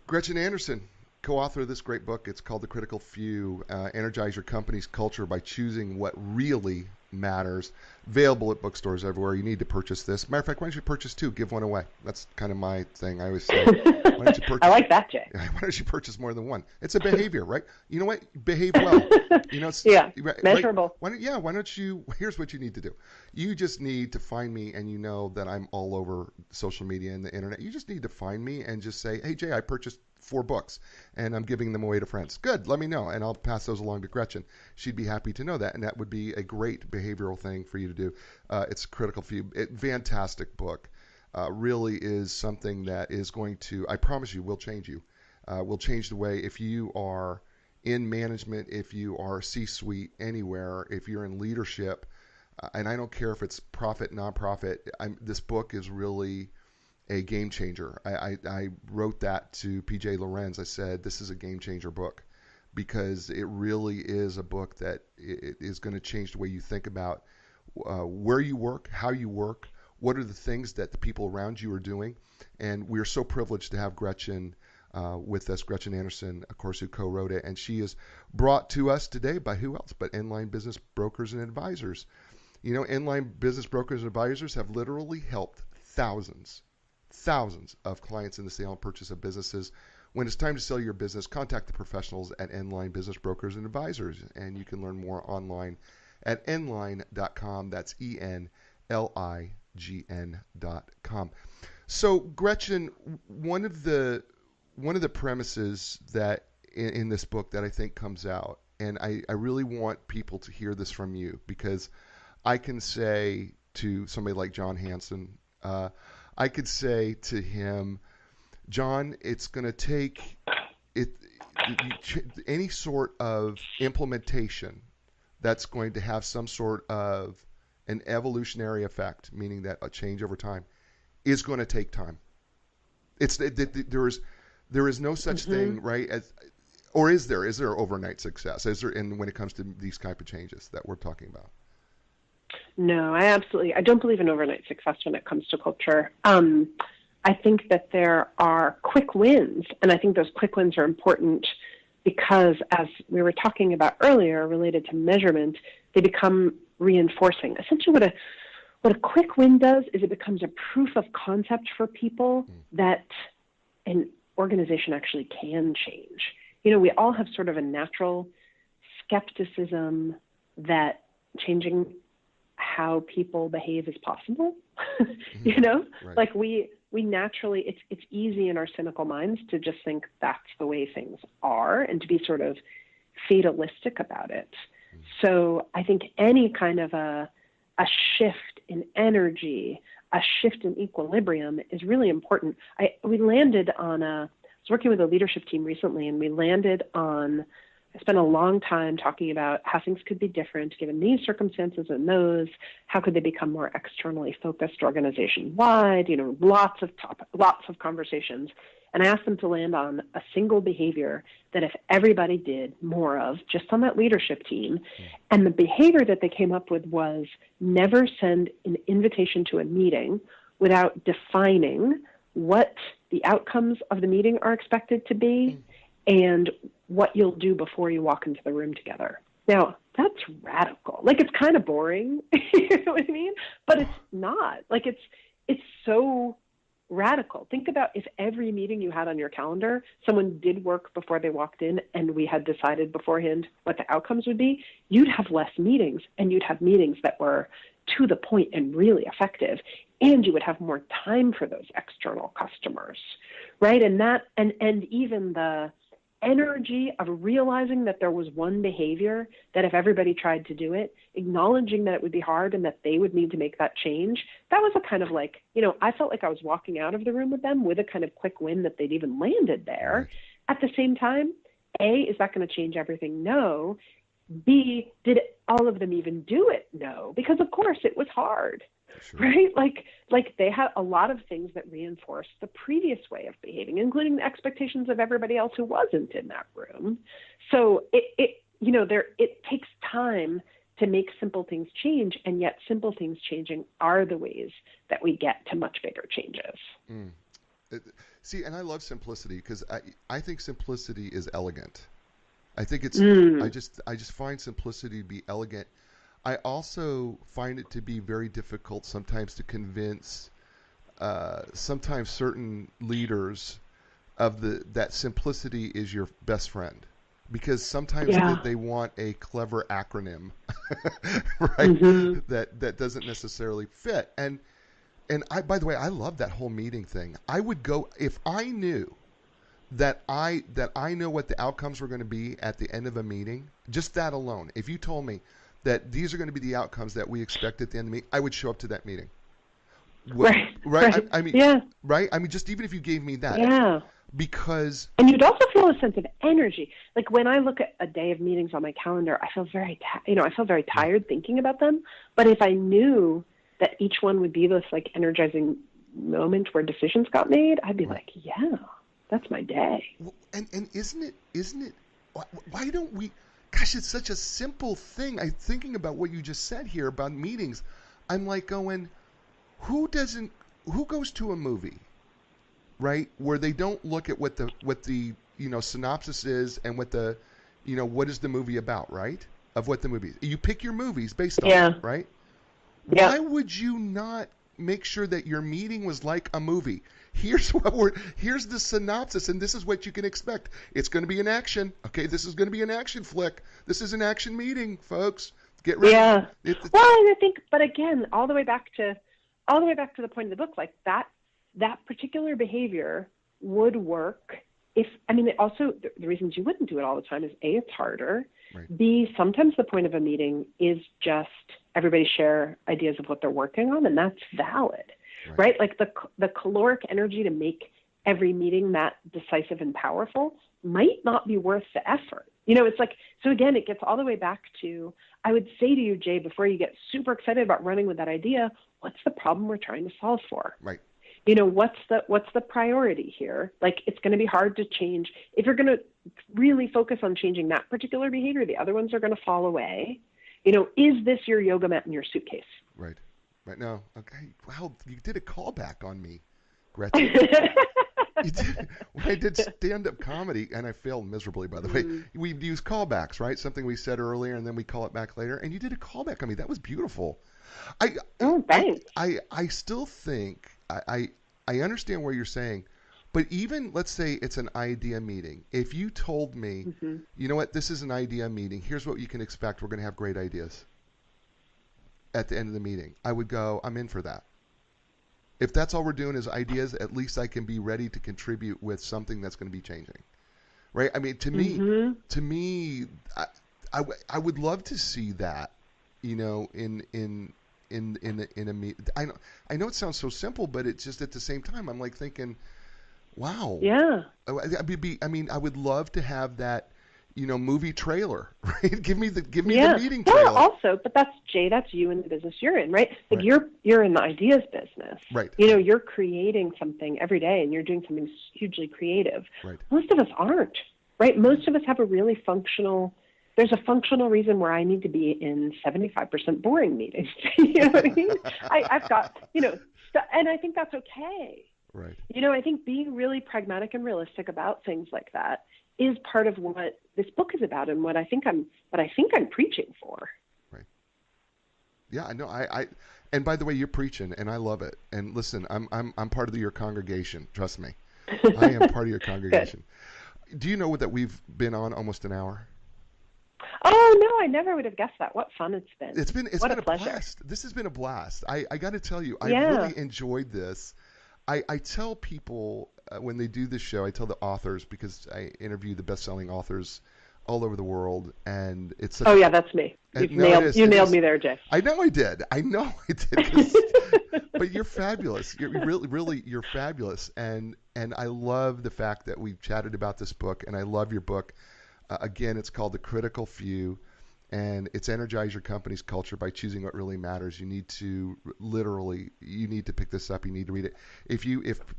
Gretchen Anderson, co-author of this great book. It's called The Critical Few, Energize Your Company's Culture by Choosing What Really Matters. Available at bookstores everywhere. You need to purchase this. Matter of fact, why don't you purchase two? Give one away. That's kind of my thing. I always say, why don't you purchase? I like that, Jay. Why don't you purchase more than one? It's a behavior, right? You know what? Behave well. You know, measurable. Right? Why don't you? Here's what you need to do. You just need to find me, and you know that I'm all over social media and the internet. You just need to find me and just say, hey, Jay, I purchased 4 books, and I'm giving them away to friends. Good, let me know, and I'll pass those along to Gretchen. She'd be happy to know that, and that would be a great behavioral thing for you to do. It's Critical Few. Fantastic book. Really is something that is going to, I promise you, will change you. Will change the way, if you are in management, if you are C-suite anywhere, if you're in leadership, and I don't care if it's profit, nonprofit, this book is really a game changer. I wrote that to PJ Lorenz. I said, this is a game changer book, because it really is a book that it is going to change the way you think about where you work, how you work, what are the things that the people around you are doing. And we're so privileged to have Gretchen with us, Gretchen Anderson, of course, who co-wrote it. And she is brought to us today by who else but Inline Business Brokers and Advisors. You know, Inline Business Brokers and Advisors have literally helped thousands of clients in the sale and purchase of businesses. When it's time to sell your business, contact the professionals at Inline Business Brokers and Advisors, and you can learn more online at enline.com. That's ENLIGN.com. So, Gretchen, one of the premises that in this book that I think comes out, and I really want people to hear this from you, because I can say to somebody like John Hanson, I could say to him, John, it's going to take any sort of implementation that's going to have some sort of an evolutionary effect, meaning that a change over time is going to take time. There is no such thing, right? Or is there overnight success? Is there, when it comes to these type of changes that we're talking about? No, I don't believe in overnight success when it comes to culture. I think that there are quick wins, and I think those quick wins are important because, as we were talking about earlier, related to measurement, they become reinforcing. Essentially, what a quick win does is it becomes a proof of concept for people that an organization actually can change. You know, we all have sort of a natural skepticism that changing how people behave is possible. You know, right. Like we naturally, it's easy in our cynical minds to just think that's the way things are and to be sort of fatalistic about it. So I think any kind of a shift in energy, a shift in equilibrium is really important. I was working with a leadership team recently, and I spent a long time talking about how things could be different given these circumstances and those. How could they become more externally focused organization-wide? You know, lots of conversations. And I asked them to land on a single behavior that if everybody did more of, just on that leadership team, and the behavior that they came up with was never send an invitation to a meeting without defining what the outcomes of the meeting are expected to be and what you'll do before you walk into the room together. Now, that's radical. Like, it's kind of boring, you know what I mean? But it's not. Like, it's so radical. Think about if every meeting you had on your calendar, someone did work before they walked in and we had decided beforehand what the outcomes would be, you'd have less meetings, and you'd have meetings that were to the point and really effective, and you would have more time for those external customers, right? And that, and even the energy of realizing that there was one behavior that if everybody tried to do it, acknowledging that it would be hard and that they would need to make that change, that was a kind of like, I felt like I was walking out of the room with them with a kind of quick win that they'd even landed there. Right. At the same time, A, is that going to change everything? No. B, did all of them even do it? No, because of course it was hard. Sure. Right? Like they had a lot of things that reinforced the previous way of behaving, including the expectations of everybody else who wasn't in that room. So it takes time to make simple things change, and yet simple things changing are the ways that we get to much bigger changes. See, and I love simplicity because I think simplicity is elegant. I think it's I just find simplicity to be elegant. I also find it to be very difficult sometimes to convince sometimes certain leaders of that simplicity is your best friend, because sometimes they want a clever acronym, right? Mm-hmm. that doesn't necessarily fit. And I, by the way, I love that whole meeting thing. I would go if I knew that I know what the outcomes were going to be at the end of a meeting. Just that alone, if you told me that these are going to be the outcomes that we expect at the end of the meeting, I would show up to that meeting. Right. I mean, right. I mean, just even if you gave me that, because you'd also feel a sense of energy. Like when I look at a day of meetings on my calendar, I feel very, tired thinking about them. But if I knew that each one would be this like energizing moment where decisions got made, I'd be like, yeah, that's my day. Well, and isn't it? Why don't we? Gosh, it's such a simple thing. I'm thinking about what you just said here about meetings. I'm like going, who goes to a movie, right, where they don't look at what the synopsis is and what is the movie about, right? Of what the movie is. You pick your movies based on it, right? Yeah. Why would you not make sure that your meeting was like a movie? Here's the synopsis, and this is what you can expect. It's going to be an action. Okay, this is going to be an action flick. This is an action meeting, folks. Get ready. Yeah. And I think, but again, all the way back to the point of the book, like that particular behavior would work if, also the reasons you wouldn't do it all the time is A, it's harder. Right. B, sometimes the point of a meeting is just everybody share ideas of what they're working on, and that's valid. Right? Like the caloric energy to make every meeting that decisive and powerful might not be worth the effort. It's like, so again, it gets all the way back to, I would say to you, Jay, before you get super excited about running with that idea, what's the problem we're trying to solve for? Right. What's the priority here? Like, it's going to be hard to change. If you're going to really focus on changing that particular behavior, the other ones are going to fall away. Is this your yoga mat in your suitcase? Right. Right. No. Okay. Wow. You did a callback on me, Gretchen. When I did stand-up comedy, and I failed miserably, by the way, we use callbacks, right? Something we said earlier, and then we call it back later. And you did a callback on me. That was beautiful. Thanks. I still think I understand what you're saying, but even let's say it's an idea meeting. If you told me, you know what, this is an idea meeting. Here's what you can expect. We're going to have great ideas at the end of the meeting, I would go, I'm in for that. If that's all we're doing is ideas, at least I can be ready to contribute with something that's going to be changing, right? I mean, to me, I would love to see that, in a meet. I know it sounds so simple, but it's just at the same time, I'm like thinking, wow. Yeah. I would love to have that. Movie trailer, right? Give me the meeting trailer. Well, also, but that's you in the business you're in, right? Like you're in the ideas business. Right. You're creating something every day and you're doing something hugely creative. Right. Most of us aren't, right? Most of us have there's a functional reason where I need to be in 75% boring meetings. You know what I mean? I've got, and I think that's okay. Right. I think being really pragmatic and realistic about things like that is part of what this book is about and what I think I'm preaching for. Right. Yeah, I know. And by the way, you're preaching, and I love it. And listen, I'm part of your congregation. Trust me, I am part of your congregation. Do you know that we've been on almost an hour? Oh no, I never would have guessed that. What fun it's been! It's been a blast. This has been a blast. I got to tell you, I really enjoyed this. I tell people when they do this show, I tell the authors, because I interview the best-selling authors all over the world, and it's such yeah, that's me. You nailed me there, Jay. I know I did. 'Cause, but you're fabulous. You're really you're fabulous, and I love the fact that we've chatted about this book, and I love your book. Again, it's called The Critical Few, and it's Energize Your Company's Culture by Choosing What Really Matters. You need to pick this up. You need to read it.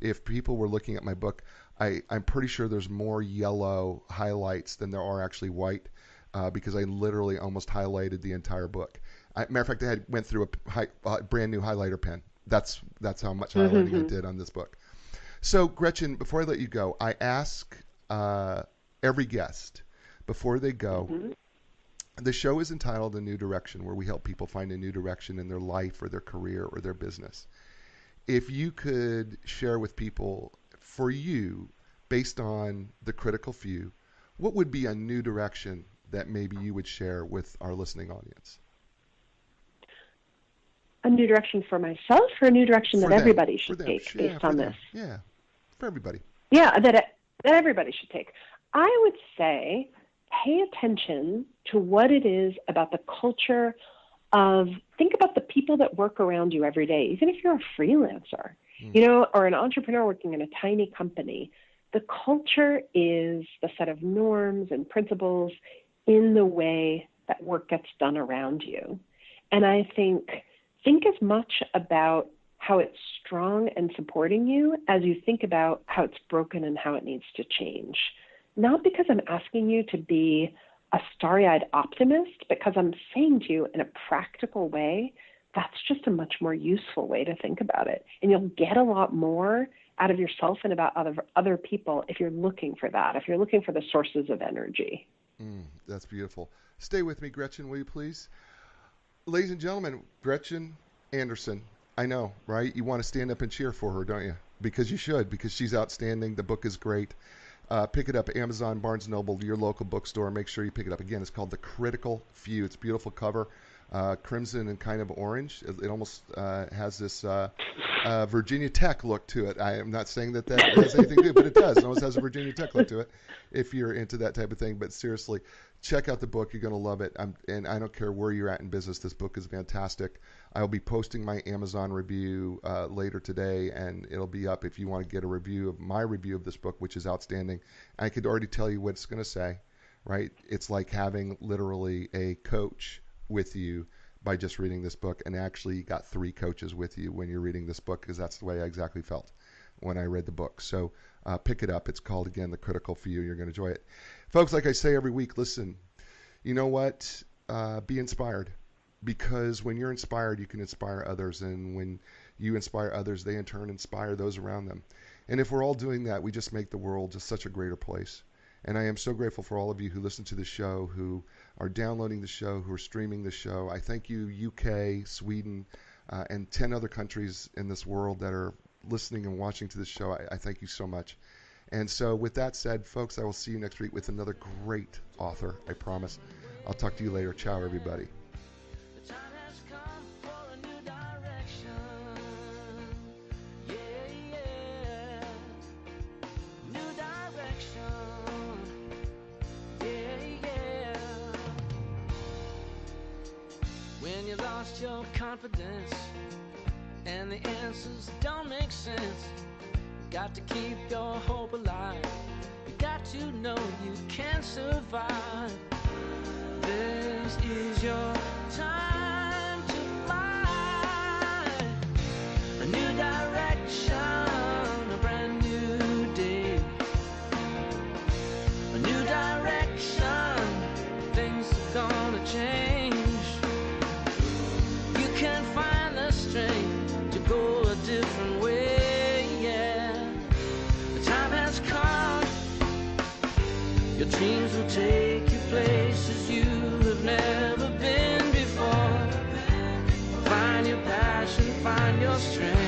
If people were looking at my book, I'm pretty sure there's more yellow highlights than there are actually white, because I literally almost highlighted the entire book. Matter of fact, I went through a brand new highlighter pen. That's how much highlighting I did on this book. So, Gretchen, before I let you go, I ask every guest before they go. The show is entitled A New Direction, where we help people find a new direction in their life or their career or their business. If you could share with people, for you, based on The Critical Few, what would be a new direction that maybe you would share with our listening audience? A new direction for myself, or a new direction that everybody should take based on this? Yeah, for everybody. Yeah, that everybody should take. I would say pay attention to what it is about the culture of, think about the people that work around you every day, even if you're a freelancer, or an entrepreneur working in a tiny company. The culture is the set of norms and principles in the way that work gets done around you. And I think as much about how it's strong and supporting you as you think about how it's broken and how it needs to change. Not because I'm asking you to be a starry-eyed optimist, because I'm saying to you in a practical way, that's just a much more useful way to think about it. And you'll get a lot more out of yourself and about other people if you're looking for that, if you're looking for the sources of energy. That's beautiful. Stay with me, Gretchen, will you please? Ladies and gentlemen, Gretchen Anderson. I know, right? You want to stand up and cheer for her, don't you? Because you should, because she's outstanding. The book is great. Pick it up at Amazon, Barnes & Noble, your local bookstore. Make sure you pick it up. Again, it's called The Critical Few. It's a beautiful cover, crimson and kind of orange. It almost has this Virginia Tech look to it. I am not saying that has anything to do, but it does. It almost has a Virginia Tech look to it if you're into that type of thing. But seriously, check out the book. You're going to love it. And I don't care where you're at in business. This book is fantastic. I'll be posting my Amazon review later today, and it'll be up if you want to get a review of my review of this book, which is outstanding. I could already tell you what it's going to say, right? It's like having literally a coach with you by just reading this book, and actually you got 3 coaches with you when you're reading this book, because that's the way I exactly felt when I read the book. So pick it up. It's called, again, The Critical Few. You're going to enjoy it. Folks, like I say every week, listen, you know what? Be inspired. Because when you're inspired, you can inspire others. And when you inspire others, they in turn inspire those around them. And if we're all doing that, we just make the world just such a greater place. And I am so grateful for all of you who listen to the show, who are downloading the show, who are streaming the show. I thank you, UK, Sweden, and 10 other countries in this world that are listening and watching to this show. I thank you so much. And so with that said, folks, I will see you next week with another great author, I promise. I'll talk to you later. Ciao, everybody. The time has come for a new direction. Yeah, yeah. New direction. Yeah, yeah. When you lost your confidence and the answers don't make sense, got to keep your hope alive. You got to know you can survive. This is your time to fly. A new direction, a brand new day. A new direction, things are gonna change. You can find the strength to go a different way, yeah. The time has come. Your dreams will take you places you have never been before. Find your passion, find your strength.